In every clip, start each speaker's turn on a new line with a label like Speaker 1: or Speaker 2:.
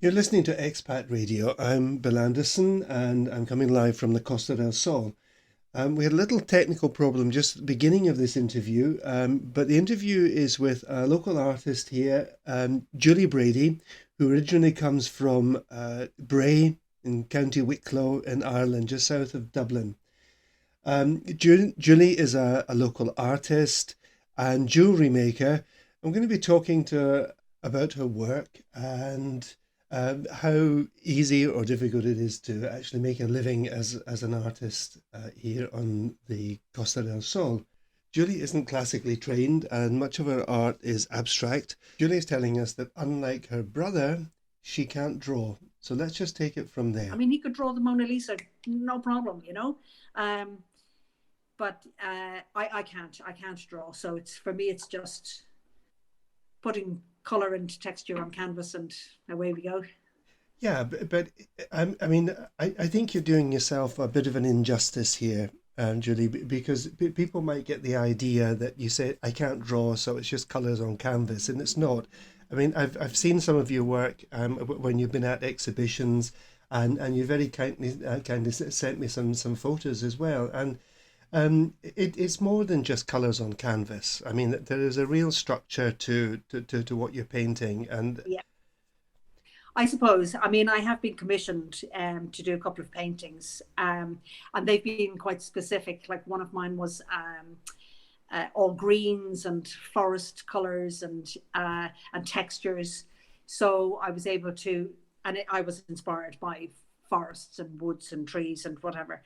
Speaker 1: You're listening to Expat Radio. I'm Bill Anderson and I'm coming live from the Costa del Sol. We had a little technical problem just at the beginning of this interview, but the interview is with a local artist here, Julie Brady, who originally comes from Bray in County Wicklow in Ireland, just south of Dublin. Julie is a local artist and jewellery maker. I'm going to be talking to her about her work and how easy or difficult it is to actually make a living as an artist here on the Costa del Sol. Julie isn't classically trained and much of her art is abstract. Julie is telling us that unlike her brother, she can't draw. So let's just take it from
Speaker 2: I
Speaker 1: there.
Speaker 2: mean, he could draw the Mona Lisa, no problem. Um, but I can't. I can't draw. So it's for me, it's just putting color and texture on canvas, and away we go.
Speaker 1: Yeah, but I mean, I think you're doing yourself a bit of an injustice here, Julie, because people might get the idea that you say, I can't draw, so it's just colours on canvas, and it's not. I mean, I've seen some of your work when you've been at exhibitions, and you very kindly sent me some photos as well, and it's more than just colours on canvas. I mean, there is a real structure to what you're painting, and
Speaker 2: Yeah, I suppose. I mean, I have been commissioned to do a couple of paintings, and they've been quite specific. Like one of mine was all greens and forest colors and textures. So I was able to, and I was inspired by forests and woods and trees and whatever.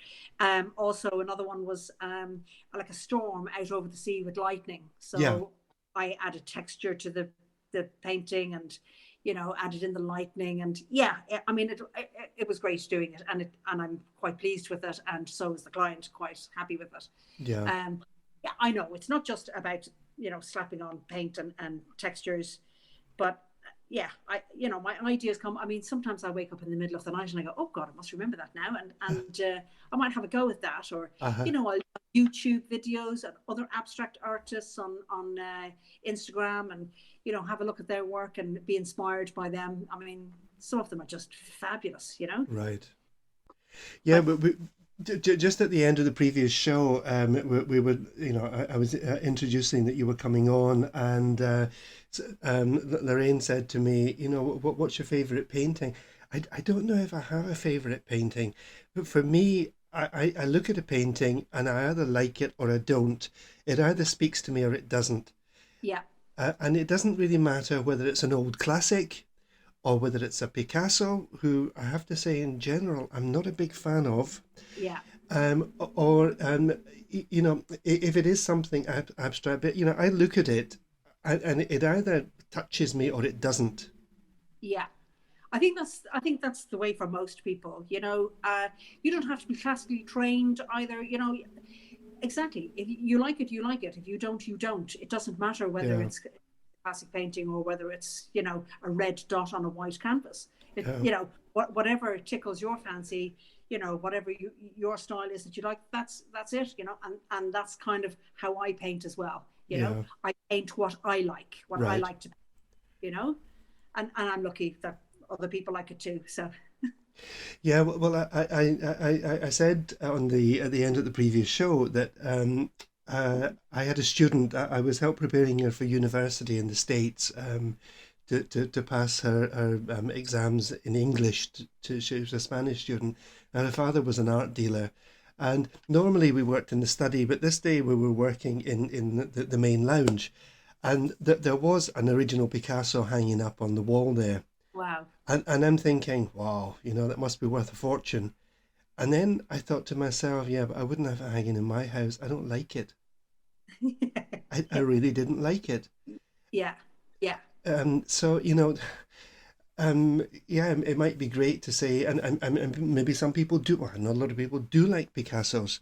Speaker 2: Also, another one was like a storm out over the sea with lightning.
Speaker 1: yeah.
Speaker 2: So I added texture to the painting and added in the lightning and yeah, I mean it was great doing it and I'm quite pleased with it and so is the client quite happy with it.
Speaker 1: Yeah.
Speaker 2: um yeah, I know it's not just about slapping on paint and textures, but yeah, my ideas come. I mean, sometimes I wake up in the middle of the night and I go, oh God, I must remember that now, and I might have a go at that, or
Speaker 1: Uh-huh.
Speaker 2: I YouTube videos and other abstract artists on Instagram, and have a look at their work and be inspired by them. I mean, some of them are just fabulous.
Speaker 1: Right. Yeah,
Speaker 2: But
Speaker 1: but just at the end of the previous show, we were, I was introducing that you were coming on, and Lorraine said to me, what's your favorite painting? I don't know if I have a favorite painting, but for me, I look at a painting and I either like it or I don't. It either speaks to me or it doesn't.
Speaker 2: yeah,
Speaker 1: And it doesn't really matter whether it's an old classic or whether it's a Picasso, who I have to say in general I'm not a big fan of,
Speaker 2: yeah,
Speaker 1: or if it is something abstract, but I look at it and it either touches me or it doesn't.
Speaker 2: yeah. I think that's the way for most people. You don't have to be classically trained either. Exactly. If you like it, you like it. If you don't, you don't. It doesn't matter whether
Speaker 1: Yeah,
Speaker 2: it's classic painting or whether it's a red dot on a white canvas.
Speaker 1: yeah,
Speaker 2: Whatever tickles your fancy, whatever your style is that you like, that's it. And that's kind of how I paint as well.
Speaker 1: yeah,
Speaker 2: I paint what I
Speaker 1: right.
Speaker 2: like to, you know, and I'm lucky that other people like it too. So
Speaker 1: Yeah, well, I said on the at the end of the previous show that I had a student. I was help preparing her for university in the States, to pass her exams in English. She was a Spanish student, and her father was an art dealer. And normally we worked in the study, but this day we were working in the main lounge, and there was an original Picasso hanging up on the wall there.
Speaker 2: wow.
Speaker 1: And I'm thinking, wow, that must be worth a fortune. And then I thought to myself, yeah, but I wouldn't have it hanging in my house. I don't like it. I really didn't like it.
Speaker 2: Yeah, yeah,
Speaker 1: So, yeah, it might be great to say, and maybe some people do, well, not a lot of people do like Picasso's.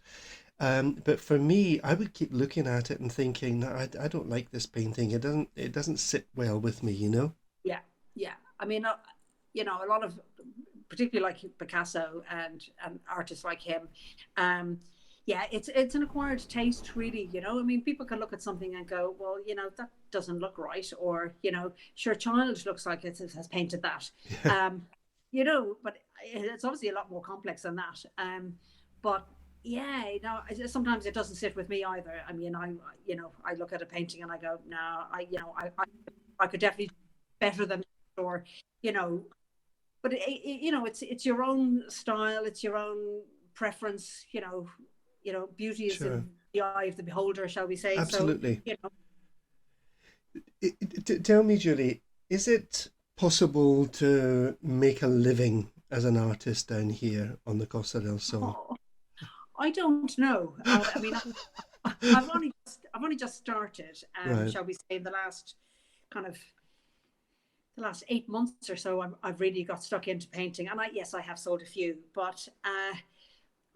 Speaker 1: But for me, I would keep looking at it and thinking, no, I don't like this painting. It doesn't sit well with me.
Speaker 2: yeah, yeah. I mean, a lot of, particularly like Picasso and artists like him, um, yeah, it's an acquired taste, really. I mean, people can look at something and go, well, that doesn't look right, or sure, child looks like it has painted that.
Speaker 1: Yeah,
Speaker 2: um but it's obviously a lot more complex than that. But yeah, sometimes it doesn't sit with me either. I mean, I look at a painting and I go, no, I could definitely do better than that, or you know but it's your own style, it's your own preference. Beauty is
Speaker 1: sure.
Speaker 2: in the eye of the beholder, shall we say. So
Speaker 1: Absolutely.
Speaker 2: you know
Speaker 1: Tell me, Julie, is it possible to make a living as an artist down here on the Costa del Sol?
Speaker 2: oh, I don't know. I mean, I've only just started,
Speaker 1: Right.
Speaker 2: shall we say, in kind of the last 8 months or so. I've really got stuck into painting, and yes, I have sold a few, but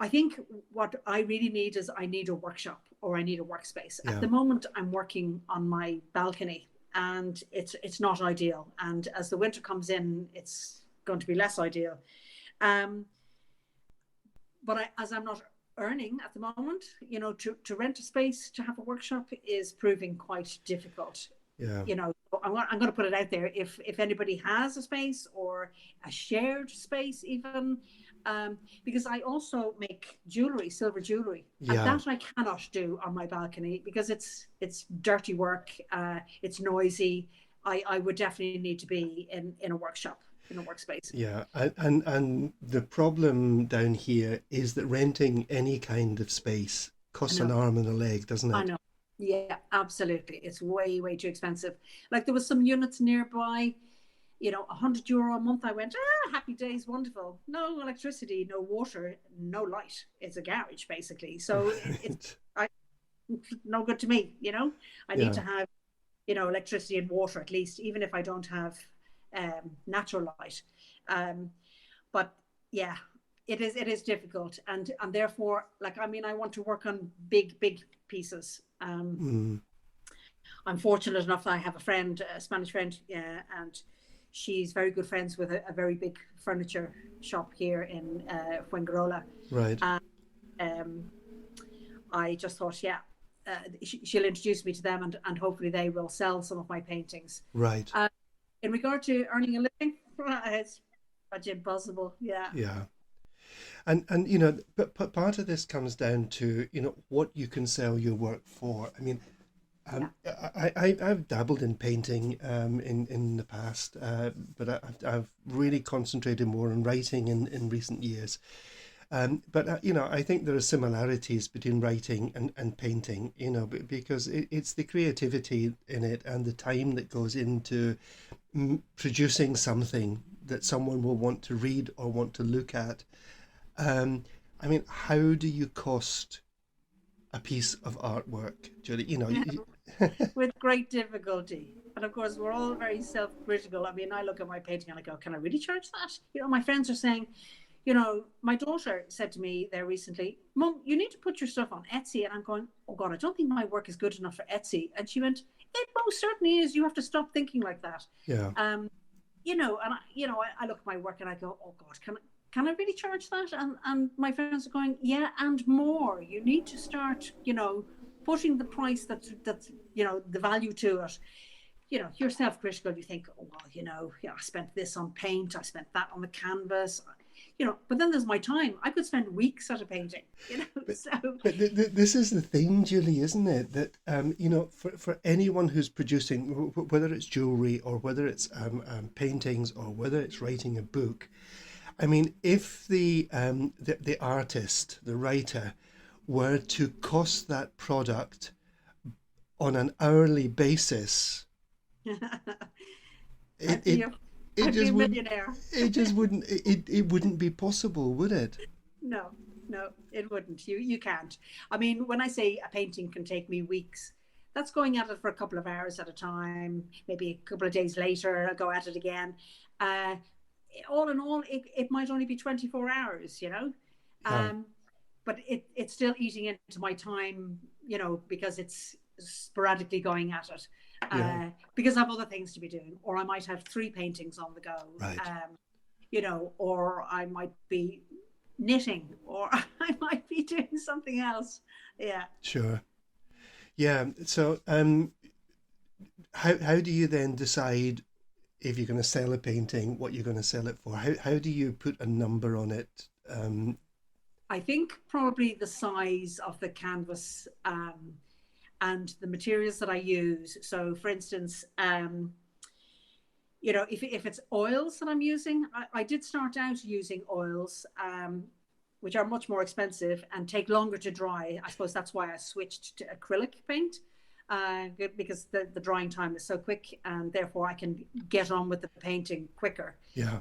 Speaker 2: I think what I really need is I need a workshop, or I need a workspace. At
Speaker 1: Yeah.
Speaker 2: the moment, I'm working on my balcony, and it's not ideal. And as the winter comes in, it's going to be less ideal. Um, but as I'm not earning at the moment, to rent a space to have a workshop is proving quite difficult.
Speaker 1: Yeah.
Speaker 2: I'm going to put it out there. If anybody has a space, or a shared space even, because I also make jewelry, silver jewelry, and
Speaker 1: Yeah.
Speaker 2: that I cannot do on my balcony because it's dirty work. It's noisy. I would definitely need to be in a workshop, in a workspace.
Speaker 1: Yeah. And the problem down here is that renting any kind of space
Speaker 2: I
Speaker 1: costs an
Speaker 2: know.
Speaker 1: arm and a leg, doesn't
Speaker 2: I
Speaker 1: it?
Speaker 2: know. Yeah, absolutely. It's way, way too expensive. Like, there was some units nearby, €100 a month. I went, happy days, wonderful. No electricity, no water, no light. It's a garage basically. So it's
Speaker 1: Right.
Speaker 2: I, no good to me. I need
Speaker 1: Yeah.
Speaker 2: to have electricity and water, at least, even if I don't have natural light. Um, but yeah, it is difficult, and therefore, like, I mean, I want to work on big pieces.
Speaker 1: Mm.
Speaker 2: I'm fortunate enough that I have a friend, a Spanish friend, and she's very good friends with a very big furniture shop here in Fuengirola.
Speaker 1: Right.
Speaker 2: And um, I just thought, yeah, she'll introduce me to them, and hopefully they will sell some of my paintings.
Speaker 1: Right.
Speaker 2: Uh, in regard to earning a living, it's much impossible. Yeah.
Speaker 1: Yeah. And but part of this comes down to what you can sell your work for. I mean,
Speaker 2: Yeah.
Speaker 1: I've dabbled in painting in the past, but I've really concentrated more on writing in recent years. But I think there are similarities between writing and painting. Because it's the creativity in it and the time that goes into producing something that someone will want to read or want to look at. Um, I mean, how do you cost a piece of artwork, Julie?
Speaker 2: With great difficulty. And of course, we're all very self critical. I mean, I look at my painting and I go, can I really charge that? My friends are saying, my daughter said to me there recently, Mum, you need to put your stuff on Etsy. And I'm going, oh God, I don't think my work is good enough for Etsy. And she went, it most certainly is. You have to stop thinking like that.
Speaker 1: Yeah,
Speaker 2: Um, and I look at my work and I go, oh God, can I really charge that? And my friends are going, yeah, and more. You need to start, putting the price that's the value to it. You're self-critical. You think, oh well, yeah, I spent this on paint, I spent that on the canvas, but then there's my time. I could spend weeks at a painting,
Speaker 1: but
Speaker 2: so
Speaker 1: this is the thing, Julie, isn't it? That for anyone who's producing, whether it's jewelry or whether it's paintings or whether it's writing a book, I mean, if the artist, the writer, were to cost that product on an hourly basis, it
Speaker 2: I'd be
Speaker 1: it
Speaker 2: a
Speaker 1: it
Speaker 2: I'd be
Speaker 1: just
Speaker 2: a
Speaker 1: wouldn't
Speaker 2: millionaire.
Speaker 1: it wouldn't be possible, would it?
Speaker 2: No, no, it wouldn't. You can't. I mean, when I say a painting can take me weeks, that's going at it for a couple of hours at a time. Maybe a couple of days later, I'll go at it again. Uh, all in all, it might only be 24 hours,
Speaker 1: Yeah,
Speaker 2: um, but it's still eating into my time, because it's sporadically going at it.
Speaker 1: yeah,
Speaker 2: Because I have other things to be doing, or I might have three paintings on the go.
Speaker 1: right,
Speaker 2: Or I might be knitting, or I might be doing something else. Yeah.
Speaker 1: sure. Yeah, so how do you then decide if you're going to sell a painting, what you're going to sell it for? How do you put a number on it?
Speaker 2: I think probably the size of the canvas, and the materials that I use. So, for instance, if it's oils that I'm using, I did start out using oils, which are much more expensive and take longer to dry. I suppose that's why I switched to acrylic paint, because the drying time is so quick, and therefore I can get on with the painting quicker.
Speaker 1: Yeah,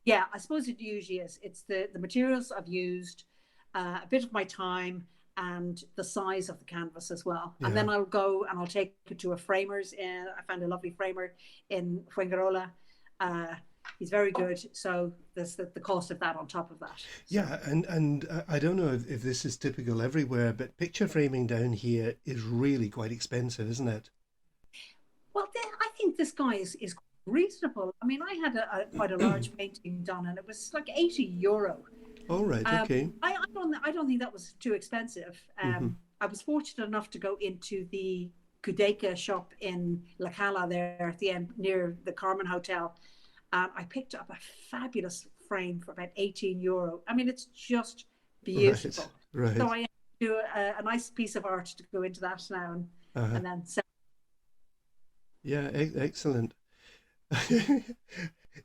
Speaker 2: Yeah, I suppose it usually is. It's the materials I've used, a bit of my time, and the size of the canvas as well. And
Speaker 1: yeah.
Speaker 2: then I'll go and I'll take it to a framer's. I found a lovely framer in Fuengirola. Uh, he's very good. So there's the cost of that on top of that. So,
Speaker 1: Yeah, and I don't know if this is typical everywhere, but picture framing down here is really quite expensive, isn't it?
Speaker 2: well, I think this guy is reasonable. I mean, I had quite a large painting done, and it was like €80.
Speaker 1: All right, okay.
Speaker 2: I don't think that was too expensive.
Speaker 1: Hmm.
Speaker 2: I was fortunate enough to go into the Kudeka shop in La Cala there at the end near the Carmen Hotel. I picked up a fabulous frame for about €18. I mean, it's just
Speaker 1: Right,
Speaker 2: beautiful. So
Speaker 1: right.
Speaker 2: I do a nice piece of art to go into that now,
Speaker 1: Uh-huh.
Speaker 2: and then sell.
Speaker 1: Yeah, excellent.
Speaker 2: I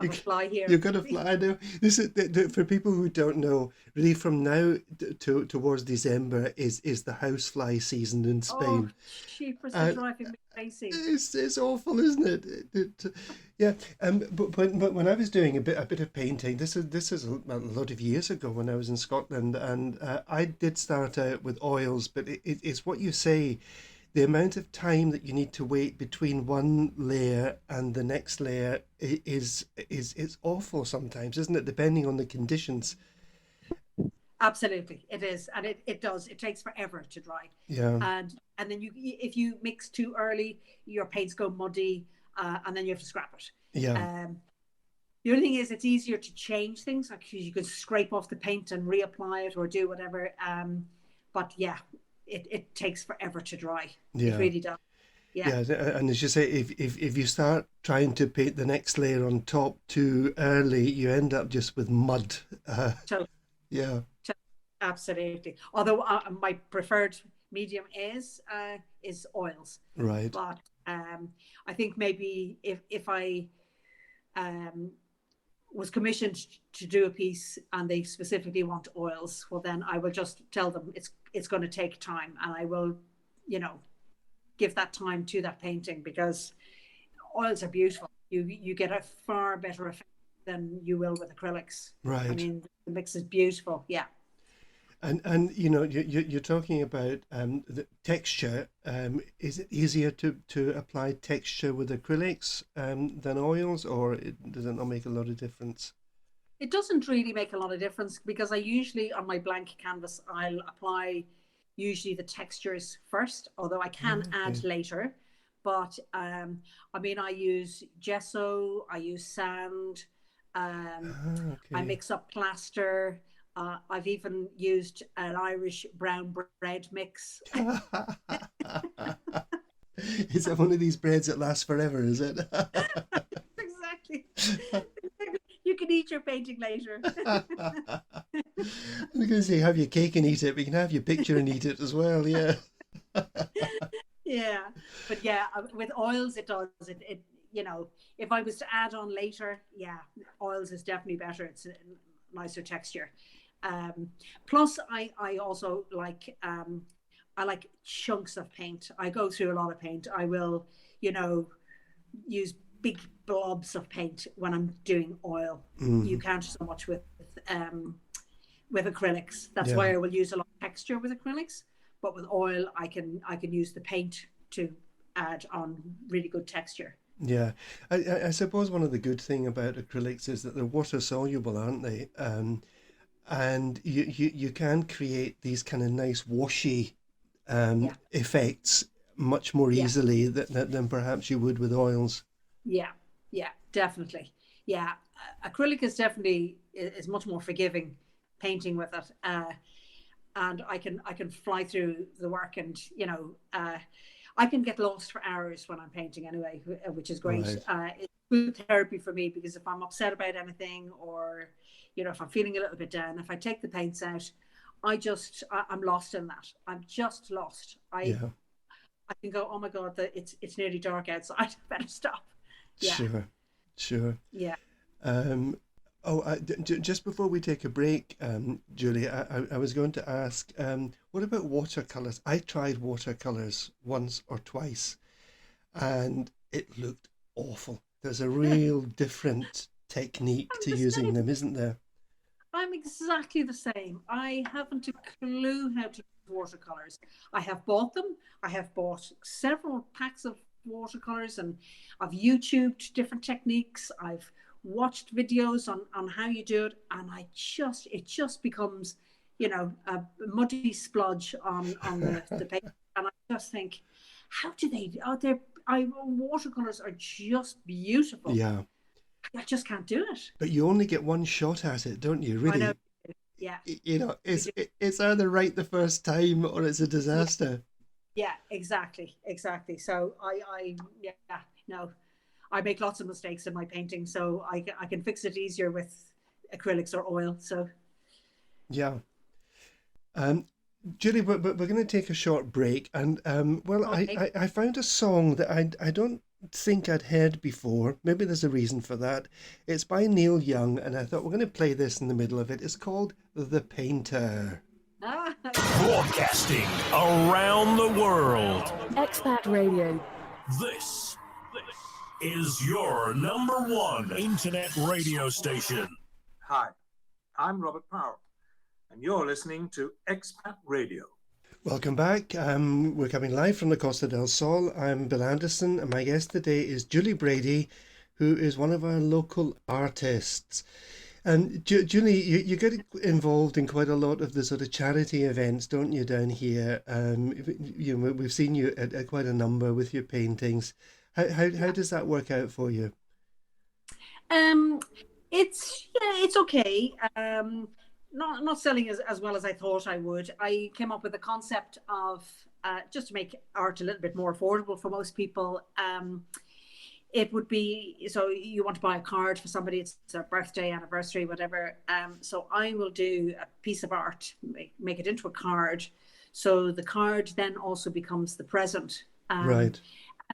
Speaker 1: You,
Speaker 2: have a fly here.
Speaker 1: you're gonna fly. I know this is for people who don't know. Really, from now to towards December is the housefly season in
Speaker 2: Oh,
Speaker 1: Spain.
Speaker 2: cheapers are
Speaker 1: Uh,
Speaker 2: driving me crazy.
Speaker 1: it's awful, isn't it? Yeah. But when I was doing a bit of painting, this is a lot of years ago when I was in Scotland, and I did start out with oils, but it's what you say. The amount of time that you need to wait between one layer and the next layer is it's awful sometimes, isn't it? Depending on the conditions.
Speaker 2: Absolutely, it is, and it does. It takes forever to dry,
Speaker 1: Yeah,
Speaker 2: and then if you mix too early, your paints go muddy, and then you have to scrap it.
Speaker 1: yeah,
Speaker 2: Um, the only thing is, it's easier to change things, like you can scrape off the paint and reapply it or do whatever. But yeah, it takes forever to dry. It
Speaker 1: yeah.
Speaker 2: really does. Yeah.
Speaker 1: Yeah, and as you say, if you start trying to paint the next layer on top too early, you end up just with mud.
Speaker 2: So,
Speaker 1: Yeah,
Speaker 2: so absolutely. Although my preferred medium is oils,
Speaker 1: right.
Speaker 2: but I think maybe if I um, was commissioned to do a piece and they specifically want oils, well then I will just tell them it's going to take time, and I will, you know, give that time to that painting, because oils are beautiful. You get a far better effect than you will with acrylics. I
Speaker 1: Right.
Speaker 2: mean, the mix is beautiful. Yeah.
Speaker 1: And you're talking about the texture. Is it easier to apply texture with acrylics than oils, or does it not make a lot of difference?
Speaker 2: It doesn't really make a lot of difference, because I usually, on my blank canvas, I'll apply usually the textures first, although I can
Speaker 1: Oh,
Speaker 2: add
Speaker 1: okay.
Speaker 2: later. But I mean, I use gesso, I use sand, um,
Speaker 1: Ah,
Speaker 2: I
Speaker 1: okay.
Speaker 2: mix up plaster. I've even used an Irish brown bread mix.
Speaker 1: Is it one of these breads that lasts forever, is it?
Speaker 2: Exactly. You can eat your painting later.
Speaker 1: I'm going to say have your cake and eat it, but you can have your picture and eat it as well, yeah.
Speaker 2: Yeah, but yeah, with oils it does it. If I was to add on later, yeah, oils is definitely better. It's a nicer texture. Um, Plus, I also like, I like chunks of paint. I go through a lot of paint. I will, you know, use big blobs of paint when I'm doing oil. You
Speaker 1: Mm,
Speaker 2: can't so much um, with acrylics. That's
Speaker 1: yeah,
Speaker 2: why I will use a lot of texture with acrylics. But with oil, I can use the paint to add on really good texture.
Speaker 1: yeah. I suppose one of the good thing about acrylics is that they're water soluble, aren't they? And you can create these kind of nice washy
Speaker 2: Yeah,
Speaker 1: effects much more
Speaker 2: yeah,
Speaker 1: easily than perhaps you would with oils.
Speaker 2: yeah, yeah, definitely. Yeah, acrylic is much more forgiving painting with it, and I can fly through the work, and I can get lost for hours when I'm painting anyway, which is great.
Speaker 1: Right.
Speaker 2: It's good therapy for me because if I'm upset about anything, or if I'm feeling a little bit down, if I take the paints out, I'm lost in that. I'm just lost.
Speaker 1: Yeah.
Speaker 2: I can go, oh my god, it's nearly dark outside. I better stop. Yeah,
Speaker 1: Sure. Sure.
Speaker 2: yeah.
Speaker 1: Um, just before we take a break, Julie, I was going to ask, what about watercolors? I tried watercolors once or twice, and it looked awful. There's a
Speaker 2: I'm
Speaker 1: real different technique to
Speaker 2: the
Speaker 1: using
Speaker 2: same.
Speaker 1: them, isn't there?
Speaker 2: I'm exactly the same. I haven't a clue how to use watercolors. I have bought them. I have bought several packs of watercolors, and I've YouTubed different techniques. I've watched videos on how you do it, and it just becomes, a muddy splodge on the paper. And I just think, how do they? Oh, watercolors are just beautiful.
Speaker 1: Yeah,
Speaker 2: I just can't do it.
Speaker 1: but you only get one shot at it, don't you?
Speaker 2: I know.
Speaker 1: Really,
Speaker 2: Yeah,
Speaker 1: you know,
Speaker 2: you do.
Speaker 1: it's either right the first time or it's a
Speaker 2: Yeah.
Speaker 1: disaster.
Speaker 2: Yeah, exactly, exactly. So yeah, no, I make lots of mistakes in my painting, so I can fix it easier with acrylics or oil. So
Speaker 1: Yeah. Um, Julie, but we're going to take a short break, and well,
Speaker 2: okay,
Speaker 1: I found a song that I don't think I'd heard before. Maybe there's a reason for that. It's by Neil Young, and I thought we're going to play this in the middle of it. It's called "The Painter."
Speaker 2: yeah,
Speaker 3: Broadcasting around the world.
Speaker 4: Expat Radio.
Speaker 3: This is your number one internet radio station.
Speaker 5: Hi, I'm Robert Powell, and you're listening to Expat Radio.
Speaker 1: Welcome back. We're coming live from the Costa del Sol. I'm Bill Anderson, and my guest today is Julie Brady, who is one of our local artists. And Julie, you get involved in quite a lot of the sort of charity events, don't you, down here? We've seen you at quite a number with your paintings. How does that work out for you?
Speaker 2: um, it's okay. Not selling as well as I thought I would. I came up with a concept of just to make art a little bit more affordable for most people. It would be, so you want to buy a card for somebody, it's their birthday, anniversary, whatever. So I will do a piece of art, make it into a card. So the card then also becomes the present.
Speaker 1: Right.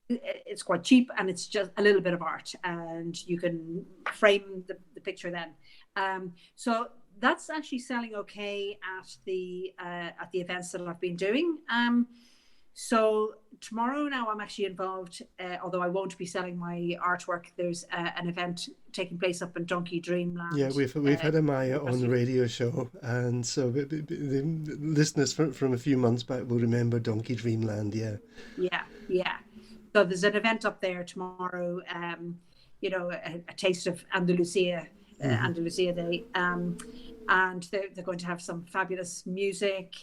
Speaker 2: It's quite cheap, and it's just a little bit of art, and you can frame the picture then. So that's actually selling okay at the events that I've been doing. So tomorrow now I'm actually involved, although I won't be selling my artwork. There's an event taking place up in Donkey
Speaker 1: Yeah,
Speaker 2: Dreamland.
Speaker 1: we've had a Maya on the radio show, and so the listeners from a few months back will remember Donkey Dreamland. Yeah.
Speaker 2: Yeah, yeah. So there's an event up there tomorrow. A taste of Andalusia,
Speaker 1: Hmm.
Speaker 2: Andalusia Day, and they're going to have some fabulous music.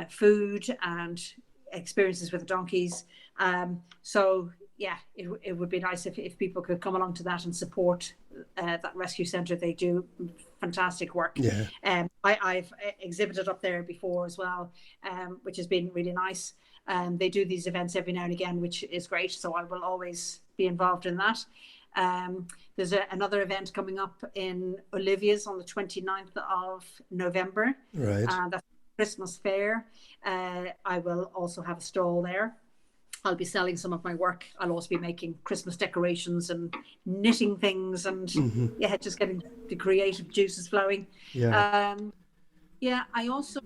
Speaker 2: Food and experiences with the donkeys. So yeah, it would be nice if people could come along to that and support that rescue centre. They do fantastic work.
Speaker 1: Yeah.
Speaker 2: I've exhibited up there before as well, which has been really nice. They do these events every now and again, which is great. So I will always be involved in that. There's another event coming up in Olivia's on the 29th of November.
Speaker 1: Right.
Speaker 2: That's Christmas fair. I will also have a stall there. I'll be selling some of my work. I'll also be making Christmas decorations and knitting things, and
Speaker 1: Hmm.
Speaker 2: yeah, just getting the creative juices flowing.
Speaker 1: Yeah.
Speaker 2: Yeah, I also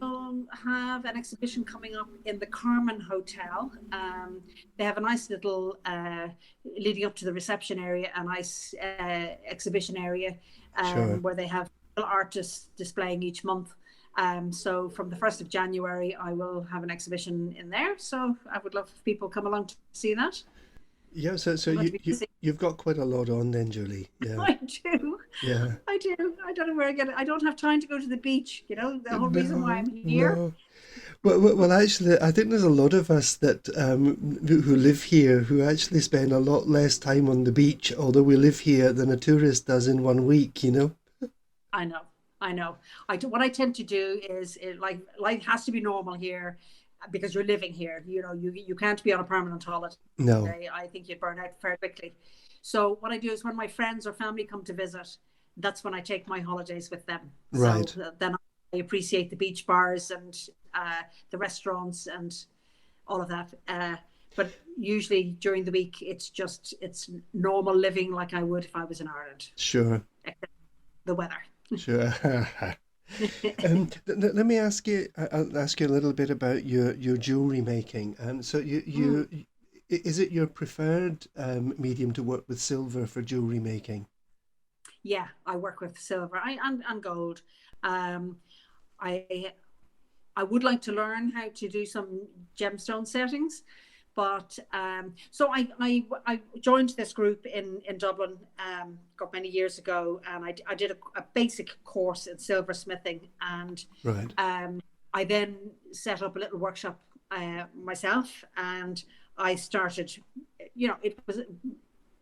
Speaker 2: have an exhibition coming up in the Carmen Hotel. They have a nice little, leading up to the reception area, a nice exhibition area
Speaker 1: Sure.
Speaker 2: where they have artists displaying each month. So from the 1st of January, I will have an exhibition in there. So I would love if people come along to see that.
Speaker 1: Yeah. So
Speaker 2: I'm going to
Speaker 1: you,
Speaker 2: be
Speaker 1: you
Speaker 2: busy.
Speaker 1: you've got quite a lot on then, Julie. Yeah.
Speaker 2: I do.
Speaker 1: Yeah.
Speaker 2: I do. I don't know where I get it. I don't have time to go to the beach. The whole reason why
Speaker 1: No,
Speaker 2: I'm here.
Speaker 1: no. Well, actually, I think there's a lot of us that who live here who actually spend a lot less time on the beach, although we live here, than a tourist does in 1 week. You know.
Speaker 2: I know. I know. What I tend to do is like life has to be normal here. because you're living here. You can't be on a permanent holiday.
Speaker 1: No.
Speaker 2: I think you'd burn out very quickly. So what I do is when my friends or family come to visit, that's when I take my holidays with them.
Speaker 1: Right.
Speaker 2: So then I appreciate the beach bars and the restaurants and all of that. But usually during the week, it's normal living like I would if I was in Ireland,
Speaker 1: Sure.
Speaker 2: except the weather.
Speaker 1: Sure. Let me ask you. I'll ask you a little bit about your jewelry making. So is it your preferred medium to work with silver for jewelry making?
Speaker 2: Yeah, I work with silver and gold. I I would like to learn how to do some gemstone settings. But so I joined this group in Dublin got many years ago, and I did a basic course in silversmithing, and
Speaker 1: Right.
Speaker 2: I then set up a little workshop myself, and I started, it was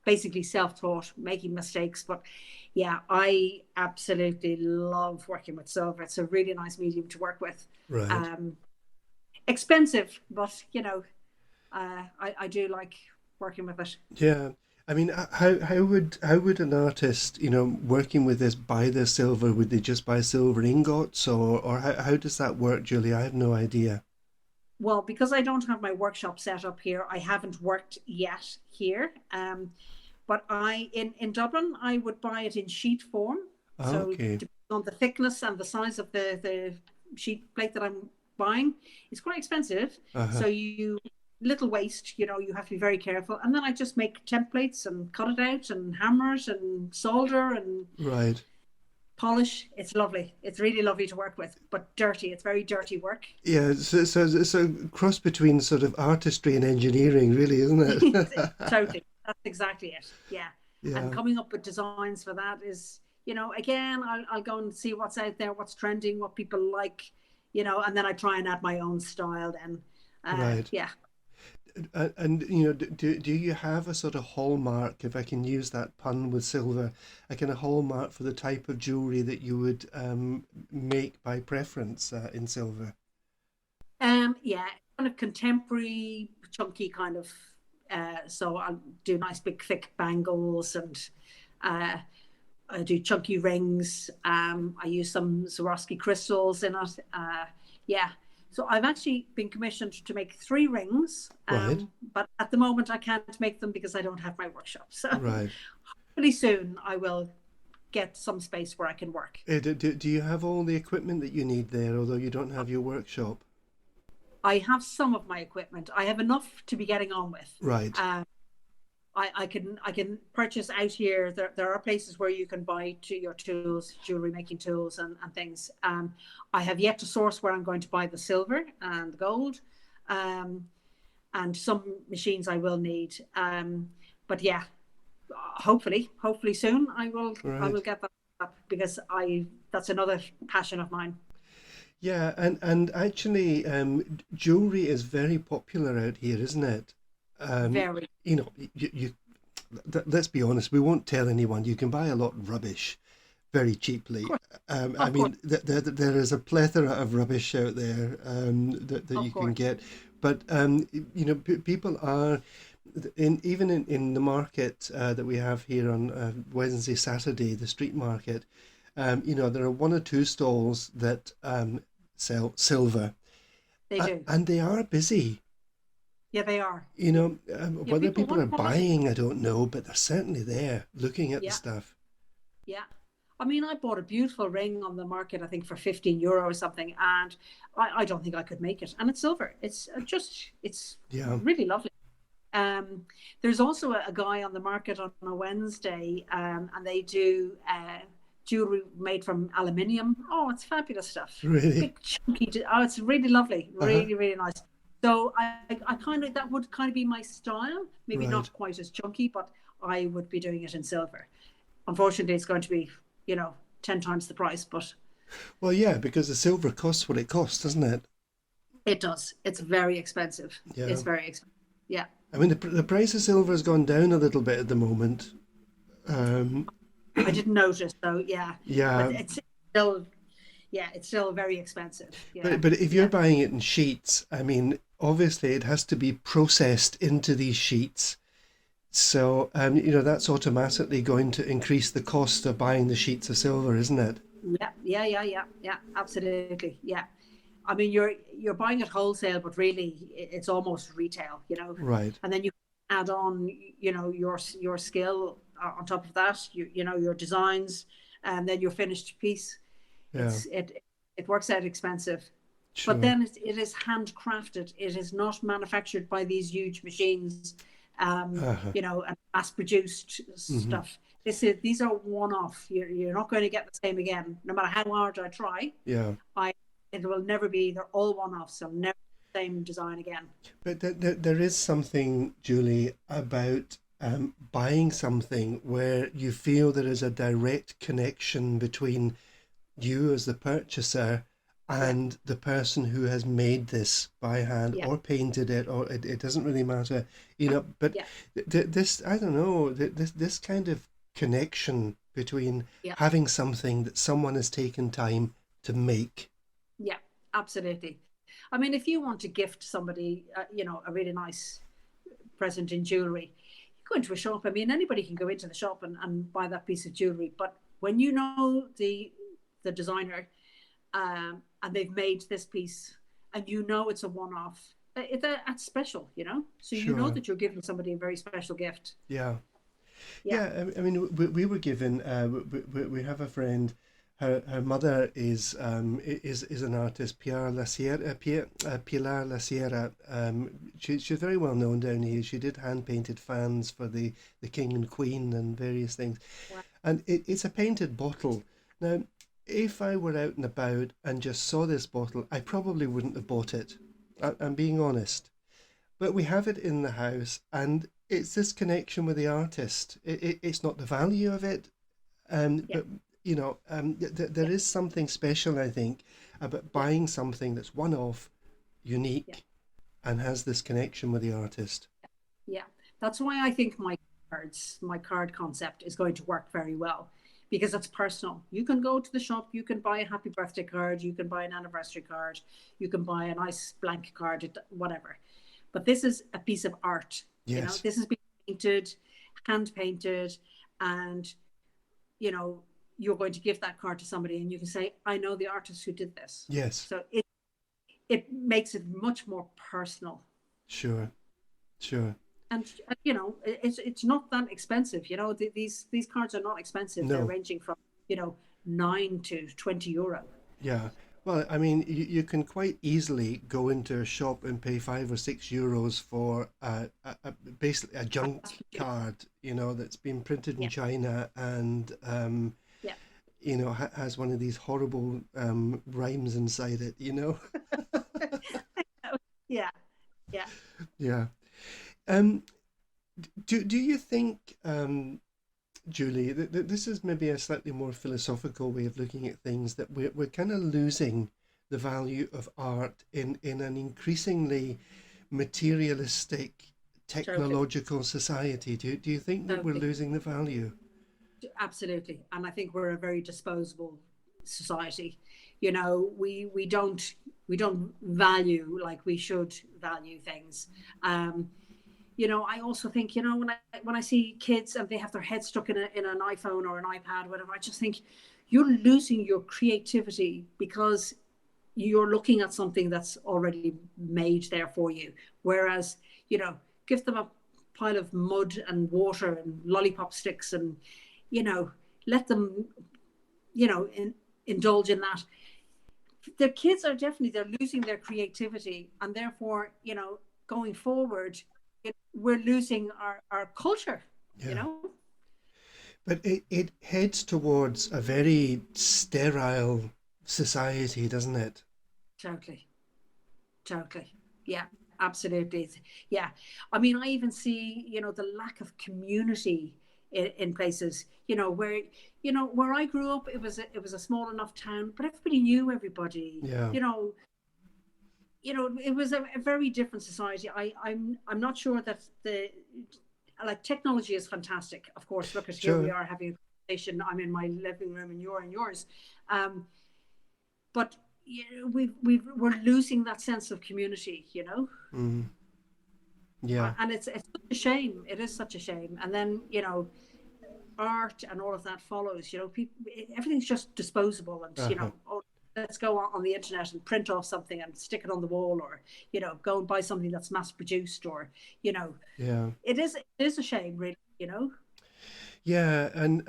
Speaker 2: basically self-taught, making mistakes, but yeah, I absolutely love working with silver. It's a really nice medium to work with.
Speaker 1: Right.
Speaker 2: Expensive, but I do like working with it.
Speaker 1: Yeah. I mean, how would an artist, working with this buy their silver? Would they just buy silver ingots, or how does that work, Julie? I have no idea.
Speaker 2: Well, because I don't have my workshop set up here, I haven't worked yet here. But in Dublin, I would buy it in sheet form. So
Speaker 1: Okay.
Speaker 2: depending on the thickness and the size of the sheet plate that I'm buying, it's quite expensive.
Speaker 1: Uh-huh.
Speaker 2: So little waste, you have to be very careful. And then I just make templates and cut it out and hammer it and solder and
Speaker 1: Right.
Speaker 2: polish. It's lovely. It's really lovely to work with, but dirty. It's very dirty work.
Speaker 1: Yeah. So cross between sort of artistry and engineering, really, isn't it?
Speaker 2: Totally. That's exactly it. Yeah. And
Speaker 1: Yeah.
Speaker 2: coming up with designs for that is, again, I'll go and see what's out there, what's trending, what people like, and then I try and add my own style then.
Speaker 1: Right.
Speaker 2: Yeah.
Speaker 1: And do you have a sort of hallmark, if I can use that pun with silver, a kind of hallmark for the type of jewelry that you would make by preference in silver?
Speaker 2: Yeah, kind of contemporary, chunky kind of. So I'll do nice big thick bangles, and I do chunky rings. I use some Swarovski crystals in it. Yeah. So I've actually been commissioned to make 3 rings,
Speaker 1: Right.
Speaker 2: but at the moment I can't make them because I don't have my workshop. So
Speaker 1: Right.
Speaker 2: pretty soon I will get some space where I can work.
Speaker 1: Do you have all the equipment that you need there, although you don't have your workshop?
Speaker 2: I have some of my equipment. I have enough to be getting on with.
Speaker 1: Right.
Speaker 2: I can purchase out here. There are places where you can buy your tools, jewelry making tools and things. I have yet to source where I'm going to buy the silver and the gold, and some machines I will need. But yeah, hopefully soon I will
Speaker 1: Right.
Speaker 2: get that up, because that's another passion of mine.
Speaker 1: Yeah, and actually, jewelry is very popular out here, isn't it? Um,
Speaker 2: Very,
Speaker 1: let's be honest, we won't tell anyone. You can buy a lot of rubbish very cheaply. I
Speaker 2: of course,
Speaker 1: mean, there is a plethora of rubbish out there that
Speaker 2: of
Speaker 1: you can
Speaker 2: course.
Speaker 1: get, but people are even in the market that we have here on Wednesday, Saturday, the street market. There are 1 or 2 stalls that sell silver,
Speaker 2: They do.
Speaker 1: and they are busy.
Speaker 2: Yeah, they are. Yeah,
Speaker 1: Whether
Speaker 2: people
Speaker 1: people are
Speaker 2: want quality.
Speaker 1: buying, I don't know, but they're certainly there looking at the
Speaker 2: Yeah.
Speaker 1: stuff.
Speaker 2: Yeah. I mean, I bought a beautiful ring on the market, I think for €15 or something, and I don't think I could make it. And it's silver. It's
Speaker 1: Yeah,
Speaker 2: really lovely. There's also a guy on the market on a Wednesday, and they do jewelry made from aluminium. Oh, it's fabulous stuff.
Speaker 1: really.
Speaker 2: Big chunky. Oh, it's really lovely.
Speaker 1: Uh-huh.
Speaker 2: Really, really nice. So I kind of, that would kind of be my style. Maybe
Speaker 1: Right.
Speaker 2: not quite as chunky, but I would be doing it in silver. Unfortunately, it's going to be, 10 times the price, but
Speaker 1: Well, yeah, because the silver costs what it costs, doesn't it?
Speaker 2: it does. It's very expensive.
Speaker 1: Yeah.
Speaker 2: It's very expensive. Yeah.
Speaker 1: I mean, the price of silver has gone down a little bit at the moment. Um,
Speaker 2: I didn't notice, so yeah. But
Speaker 1: yeah,
Speaker 2: it's still, yeah, it's still very expensive. Yeah,
Speaker 1: But if you're
Speaker 2: yeah,
Speaker 1: buying it in sheets, I mean, obviously it has to be processed into these sheets. So, that's automatically going to increase the cost of buying the sheets of silver, isn't it?
Speaker 2: yeah, yeah, yeah, yeah, yeah, absolutely. Yeah. I mean, you're buying it wholesale, but really it's almost retail,
Speaker 1: Right.
Speaker 2: and then you add on, your skill on top of that, your designs, and then your finished piece.
Speaker 1: Yeah.
Speaker 2: It works out expensive, but
Speaker 1: Sure.
Speaker 2: then it is handcrafted. It is not manufactured by these huge machines,
Speaker 1: Uh-huh.
Speaker 2: and mass produced
Speaker 1: Hmm.
Speaker 2: stuff. These are one off. You're not going to get the same again, no matter how hard I try.
Speaker 1: Yeah.
Speaker 2: I It will never be. They're all one offs. So never the same design again.
Speaker 1: But there is something, Julie, about buying something where you feel there is a direct connection between you as the purchaser
Speaker 2: Yeah,
Speaker 1: and the person who has made this by hand
Speaker 2: yeah,
Speaker 1: or painted it, or it doesn't really matter, but
Speaker 2: yeah,
Speaker 1: this, I don't know, this kind of connection between
Speaker 2: yeah,
Speaker 1: having something that someone has taken time to make.
Speaker 2: yeah. Absolutely. I mean, if you want to gift somebody, a really nice present in jewelry, you go into a shop. I mean, anybody can go into the shop and buy that piece of jewelry. But when you know the designer, and they've made this piece, and it's a one-off, that's special, so
Speaker 1: Sure.
Speaker 2: that you're giving somebody a very special gift.
Speaker 1: Yeah.
Speaker 2: Yeah.
Speaker 1: Yeah, I mean, we were given. We have a friend. Her mother is an artist, Pilar La Sierra. She's very well known down here. She did hand painted fans for the king and queen and various things,
Speaker 2: Wow.
Speaker 1: and it's a painted bottle. Now, if I were out and about and just saw this bottle, I probably wouldn't have bought it. I'm being honest, but we have it in the house, and it's this connection with the artist. It's not the value of it,
Speaker 2: Yeah.
Speaker 1: but there
Speaker 2: Yeah.
Speaker 1: is something special, I think, about
Speaker 2: Yeah.
Speaker 1: buying something that's one off,
Speaker 2: Yeah.
Speaker 1: unique, and has this connection with the artist.
Speaker 2: Yeah, that's why I think my card concept is going to work very well, because it's personal. You can go to the shop, you can buy a happy birthday card, you can buy an anniversary card, you can buy a nice blank card, whatever. But this is a piece of art.
Speaker 1: Yes,
Speaker 2: This has been painted, hand painted, and you know you're going to give that card to somebody, and you can say, "I know the artist who did this."
Speaker 1: yes,
Speaker 2: So it makes it much more personal.
Speaker 1: sure, sure.
Speaker 2: And it's not that expensive. These cards are not expensive. They're
Speaker 1: No,
Speaker 2: ranging from 9 to 20 euro.
Speaker 1: yeah. Well, I mean, you can quite easily go into a shop and pay €5 or €6 for basically a junk card, that's been printed in
Speaker 2: Yeah,
Speaker 1: China and
Speaker 2: yeah,
Speaker 1: has one of these horrible rhymes inside it.
Speaker 2: yeah, yeah.
Speaker 1: Yeah. Um, do you think, Julie, that this is maybe a slightly more philosophical way of looking at things, that we're kind of losing the value of art in an increasingly materialistic,
Speaker 2: Totally,
Speaker 1: technological society? Do you think that we're
Speaker 2: totally,
Speaker 1: losing the value?
Speaker 2: absolutely. And I think we're a very disposable society. We don't value like we should value things. Um, I also think, when I see kids and they have their head stuck in an iPhone or an iPad, whatever, I just think you're losing your creativity because you're looking at something that's already made there for you. Whereas, you know, give them a pile of mud and water and lollipop sticks, and you know, let them, indulge in that. The kids are definitely, they're losing their creativity, and therefore, going forward, we're losing our culture. You
Speaker 1: Yeah.
Speaker 2: know,
Speaker 1: But it heads towards a very sterile society, doesn't it?
Speaker 2: totally, totally, yeah, absolutely, yeah. I mean, I even see, the lack of community in places, where I grew up. It was a small enough town, but everybody knew everybody.
Speaker 1: Yeah.
Speaker 2: It was a very different society. I'm not sure that the like technology is fantastic. Of course, look at, here we
Speaker 1: Sure.
Speaker 2: are having a conversation. I'm in my living room and you're in yours. Um, but we're losing that sense of community, you know.
Speaker 1: Mm. Yeah.
Speaker 2: And it's such a shame. It is such a shame. And then, you know, art and all of that follows. You know, people, everything's just disposable, and you
Speaker 1: Uh-huh.
Speaker 2: know, oh, let's go on the internet and print off something and stick it on the wall, or you know, go and buy something that's mass produced, or you know,
Speaker 1: Yeah.
Speaker 2: it is a shame, really. You know.
Speaker 1: Yeah, and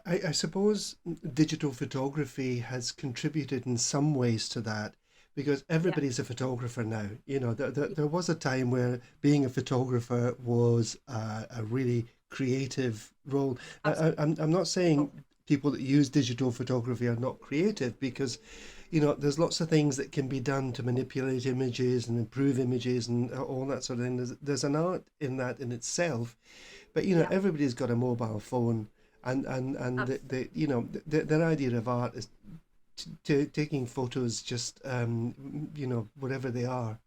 Speaker 1: I suppose digital photography has contributed in some ways to that because
Speaker 2: Yeah.
Speaker 1: everybody's a photographer now. You know, there was a time where being a photographer was a really creative role. I'm not saying
Speaker 2: Absolutely.
Speaker 1: people that use digital photography are not creative because, you know, there's lots of things that can be done to manipulate images and improve images and all that sort of thing. There's an art in that in itself, but you know,
Speaker 2: Yeah.
Speaker 1: everybody's got a mobile phone, and
Speaker 2: Absolutely.
Speaker 1: you know, their idea of art is taking photos, just you know, whatever they are,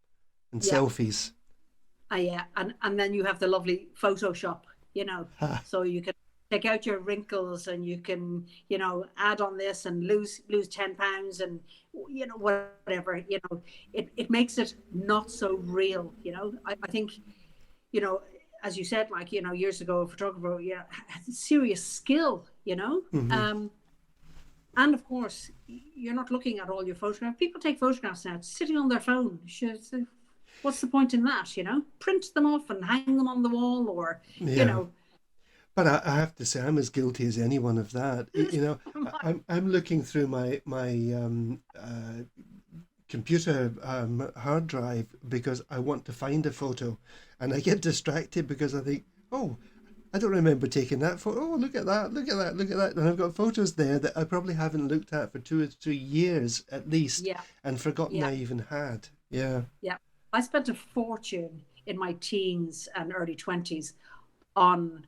Speaker 1: and
Speaker 2: Yeah.
Speaker 1: selfies.
Speaker 2: Yeah, and then you have the lovely Photoshop, you know,
Speaker 1: Ha,
Speaker 2: so you can take out your wrinkles, and you can, you know, add on this and lose 10 pounds, and you know, whatever, you know, it makes it not so real, you know. I think, you know, as you said, like, you know, years ago, a photographer, yeah, had serious skill, you know.
Speaker 1: hmm.
Speaker 2: And of course, you're not looking at all your photographs. People take photographs now sitting on their phone. What's the point in that? You know, print them off and hang them on the wall, or you
Speaker 1: Yeah.
Speaker 2: know,
Speaker 1: But I have to say, I'm as guilty as anyone of that. You know, I'm looking through my computer hard drive because I want to find a photo, and I get distracted because I think, oh, I don't remember taking that photo. Oh, look at that! Look at that! Look at that! And I've got photos there that I probably haven't looked at for 2 or 3 years at least,
Speaker 2: yeah,
Speaker 1: and forgotten
Speaker 2: yeah,
Speaker 1: I even had. Yeah.
Speaker 2: yeah. I spent a fortune in my teens and early 20s on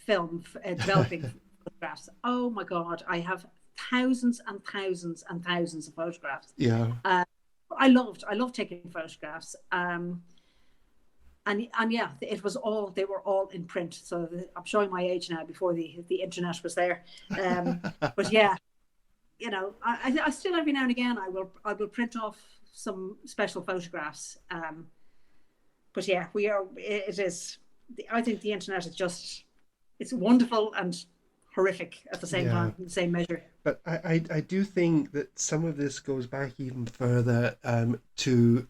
Speaker 2: film, developing photographs. Oh my God, I have thousands and thousands and thousands of photographs.
Speaker 1: Yeah.
Speaker 2: Uh, I loved taking photographs. And yeah, it was all, they were all in print. So I'm showing my age now, before the internet was there. But yeah, you know, I still, every now and again, I will print off some special photographs. But yeah, it is, I think the internet is just, it's wonderful and horrific at the same
Speaker 1: Yeah.
Speaker 2: time, in the same measure.
Speaker 1: But I do think that some of this goes back even further to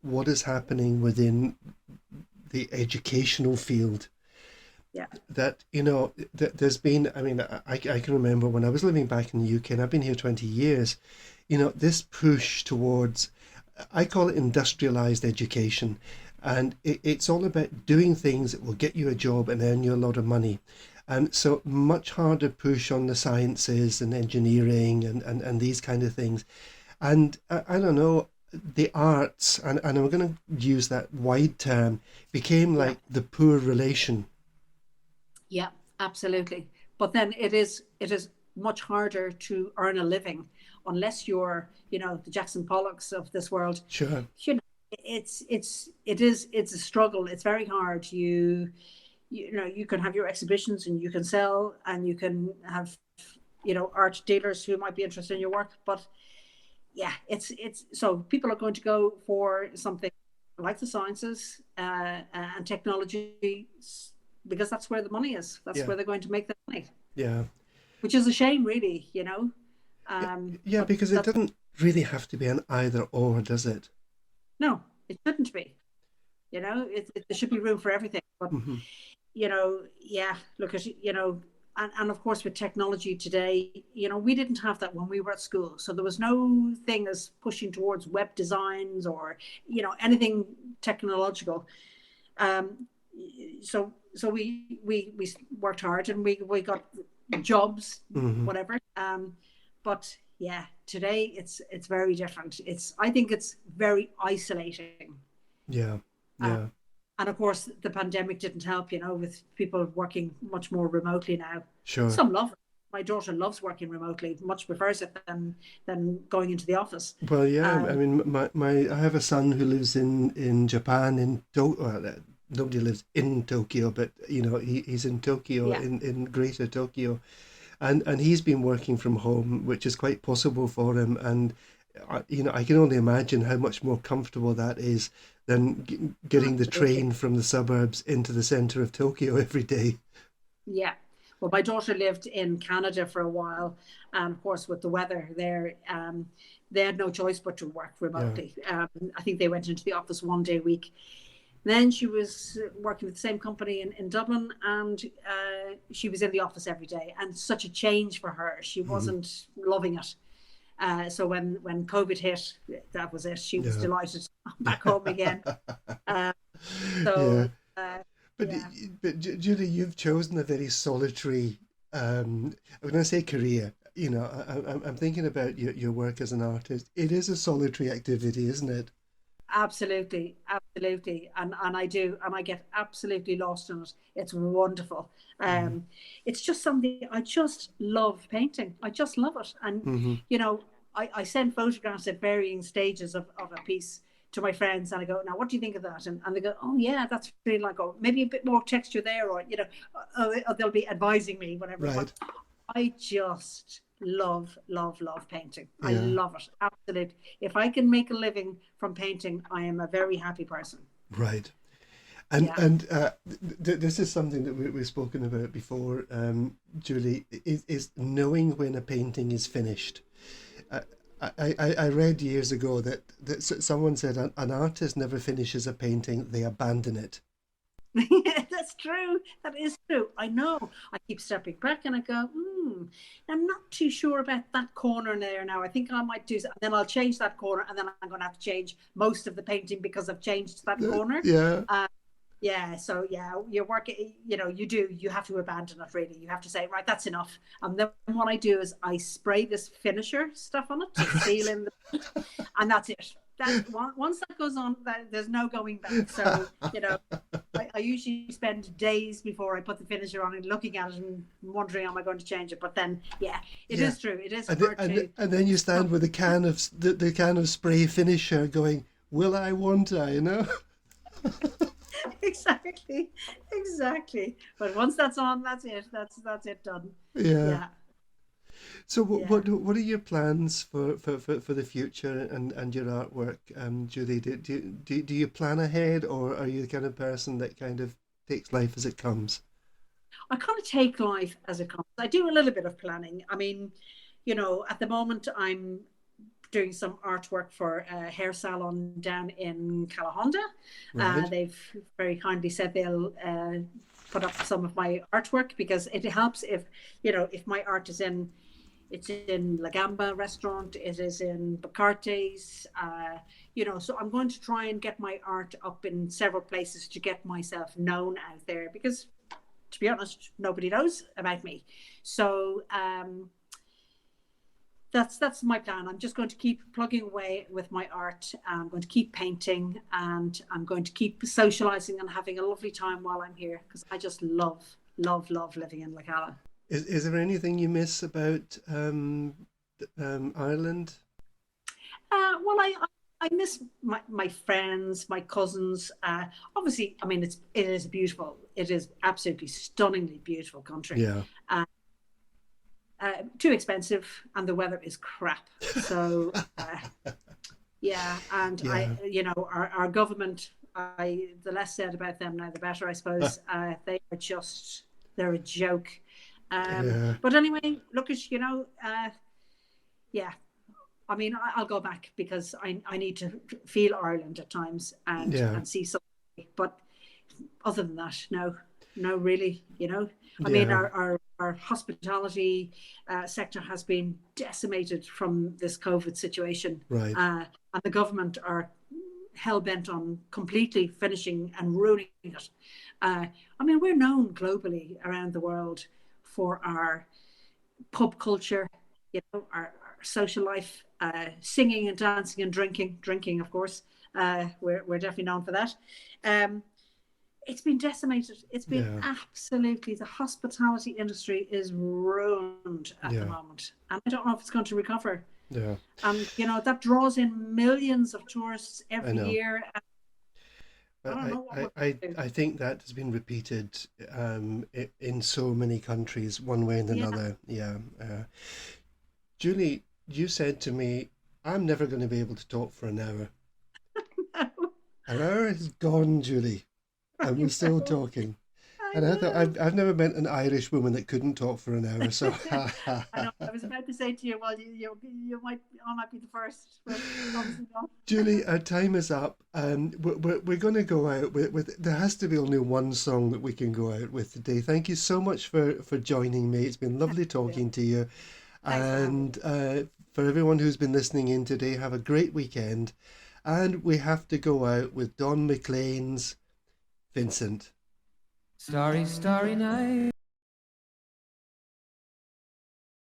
Speaker 1: what is happening within the educational field.
Speaker 2: Yeah,
Speaker 1: That, you know, there's been, I mean, I can remember when I was living back in the UK, and I've been here 20 years, you know, this push towards, I call it industrialized education. And it's all about doing things that will get you a job and earn you a lot of money. And so much harder push on the sciences and engineering and these kind of things. And I don't know, the arts, and I'm going to use that wide term, became
Speaker 2: yeah,
Speaker 1: like the poor relation.
Speaker 2: yeah, absolutely. But then it is much harder to earn a living, unless you're, you know, the Jackson Pollocks of this world.
Speaker 1: Sure.
Speaker 2: You know, it's a struggle. It's very hard. You know, you can have your exhibitions, and you can sell, and you can have, you know, art dealers who might be interested in your work. But yeah, it's so people are going to go for something like the sciences, and technology, because that's where the money is. That's
Speaker 1: Yeah.
Speaker 2: where they're going to make the money,
Speaker 1: Yeah.
Speaker 2: which is a shame, really, you know.
Speaker 1: Yeah. Yeah,
Speaker 2: But
Speaker 1: because it
Speaker 2: that's,
Speaker 1: doesn't really have to be an either or, does it?
Speaker 2: no, it shouldn't be. You know, there should be room for everything. But
Speaker 1: Hmm.
Speaker 2: you know, yeah, look at, you know, and of course, with technology today, you know, we didn't have that when we were at school. So there was no thing as pushing towards web designs, or, you know, anything technological. Um, so we worked hard, and we got jobs,
Speaker 1: Hmm.
Speaker 2: whatever. But yeah, today it's very different. I think it's very isolating.
Speaker 1: Yeah.
Speaker 2: Uh,
Speaker 1: Yeah.
Speaker 2: and of course, the pandemic didn't help, you know, with people working much more remotely now.
Speaker 1: Sure.
Speaker 2: Some love it. My daughter loves working remotely, much prefers it than going into the office.
Speaker 1: Well, yeah. I
Speaker 2: Um,
Speaker 1: mean, I have a son who lives in Japan, in Tokyo. Well, nobody lives in Tokyo, but you know, he's in Tokyo,
Speaker 2: yeah,
Speaker 1: in Greater Tokyo. and he's been working from home, which is quite possible for him. And I can only imagine how much more comfortable that is than getting the
Speaker 2: Absolutely.
Speaker 1: train from the suburbs into the center of Tokyo every day.
Speaker 2: Yeah. Well, my daughter lived in Canada for a while, and of course, with the weather there, they had no choice but to work
Speaker 1: Yeah.
Speaker 2: remotely. I think they went into the office 1 day a week. Then she was working with the same company in Dublin, and she was in the office every day. And such a change for her. She
Speaker 1: Hmm.
Speaker 2: wasn't loving it. So when COVID hit, that was it. She was
Speaker 1: Yeah.
Speaker 2: delighted back home again. Uh,
Speaker 1: Yeah.
Speaker 2: so
Speaker 1: But
Speaker 2: yeah,
Speaker 1: Julie, you've chosen a very solitary, I'm going to say career. I'm thinking about your work as an artist. It is a solitary activity, isn't it?
Speaker 2: absolutely, absolutely, and I do, and I get absolutely lost in it. It's wonderful.
Speaker 1: Mm-hmm.
Speaker 2: It's just something I just love painting. I just love it, and
Speaker 1: Mm-hmm.
Speaker 2: you know, I send photographs at varying stages of a piece to my friends, and I go, now what do you think of that? And they go, oh yeah, that's really like, oh maybe a bit more texture there, or or they'll be advising me, whatever. But
Speaker 1: Right.
Speaker 2: I just love, love, love painting. I
Speaker 1: Yeah.
Speaker 2: love it. Absolutely. If I can make a living from painting, I am a very happy person.
Speaker 1: Right. And
Speaker 2: Yeah.
Speaker 1: and this is something that we've spoken about before, Julie, is knowing when a painting is finished. I, I read years ago that someone said an artist never finishes a painting, they abandon it.
Speaker 2: That's true. That is true. I know. I keep stepping back and I go, I'm not too sure about that corner there now. I think I might do, and then I'll change that corner, and then I'm going to have to change most of the painting because I've changed that corner.
Speaker 1: Yeah,
Speaker 2: Uh, Yeah, so yeah, you're working, you have to abandon it really. You have to say, right, that's enough. And then what I do is I spray this finisher stuff on it to seal
Speaker 1: right.
Speaker 2: in the paint, and that's it. Once that goes on, there's no going back. So, I usually spend days before I put the finisher on and looking at it and wondering, am I going to change it? But then, yeah, it
Speaker 1: Yeah.
Speaker 2: is true. It is
Speaker 1: And
Speaker 2: hard
Speaker 1: and then you stand with a can of the can of spray finisher going, will I, won't I,
Speaker 2: exactly, exactly. But once that's on, that's it. That's it done.
Speaker 1: Yeah.
Speaker 2: Yeah,
Speaker 1: So
Speaker 2: yeah.
Speaker 1: what are your plans for the future and your artwork, Julie? Do you plan ahead, or are you the kind of person that kind of takes life as it comes?
Speaker 2: I kind of take life as it comes. I do a little bit of planning. I mean, at the moment I'm doing some artwork for a hair salon down in Calahonda.
Speaker 1: Right.
Speaker 2: They've very kindly said they'll put up some of my artwork because it helps if my art is in it's in La Gamba restaurant, it is in Bacarte's, so I'm going to try and get my art up in several places to get myself known out there because to be honest, nobody knows about me. So that's my plan. I'm just going to keep plugging away with my art. I'm going to keep painting, and I'm going to keep socializing and having a lovely time while I'm here because I just love, love, love living in Lacala.
Speaker 1: Is there anything you miss about Ireland?
Speaker 2: Well, I miss my friends, my cousins. Obviously, I mean it is beautiful. It is absolutely stunningly beautiful country.
Speaker 1: Yeah.
Speaker 2: Uh, Too expensive, and the weather is crap. So yeah, and
Speaker 1: Yeah.
Speaker 2: our government. The less said about them now, the better, I suppose. They're a joke.
Speaker 1: Yeah.
Speaker 2: But anyway, look at yeah. I mean, I'll go back because I need to feel Ireland at times and
Speaker 1: Yeah.
Speaker 2: and see something. But other than that, no, no, really. I mean,
Speaker 1: Yeah.
Speaker 2: our hospitality sector has been decimated from this COVID situation,
Speaker 1: Right.
Speaker 2: and the government are hell bent on completely finishing and ruining it. I mean, we're known globally around the world for our pub culture, our social life, singing and dancing and drinking, of course. We're definitely known for that. Um, it's been decimated. It's been
Speaker 1: Yeah.
Speaker 2: absolutely, the hospitality industry is ruined at the
Speaker 1: Yeah.
Speaker 2: moment. And I don't know if it's going to recover.
Speaker 1: Yeah.
Speaker 2: And, that draws in millions of tourists
Speaker 1: I
Speaker 2: every
Speaker 1: know.
Speaker 2: year. I don't
Speaker 1: I,
Speaker 2: know what
Speaker 1: I,
Speaker 2: we're
Speaker 1: I,
Speaker 2: going to do.
Speaker 1: I think that has been repeated in so many countries, one way and
Speaker 2: Yeah.
Speaker 1: another. Yeah. Julie, you said to me, I'm never going to be able to talk for an hour. An hour is gone, Julie,
Speaker 2: I
Speaker 1: and we're still
Speaker 2: know.
Speaker 1: talking.
Speaker 2: I
Speaker 1: And I thought,
Speaker 2: know.
Speaker 1: I've never met an Irish woman that couldn't talk for an hour. So,
Speaker 2: I know. I was about to say to you, well, you might, I might be the first, but obviously not.
Speaker 1: Julie, our time is up. We're going to go out there has to be only one song that we can go out with today. Thank you so much for joining me. It's been lovely talking to you.
Speaker 2: Thanks for having me.
Speaker 1: And for everyone who's been listening in today, have a great weekend. And we have to go out with Don McLean's Vincent.
Speaker 4: Starry, starry night.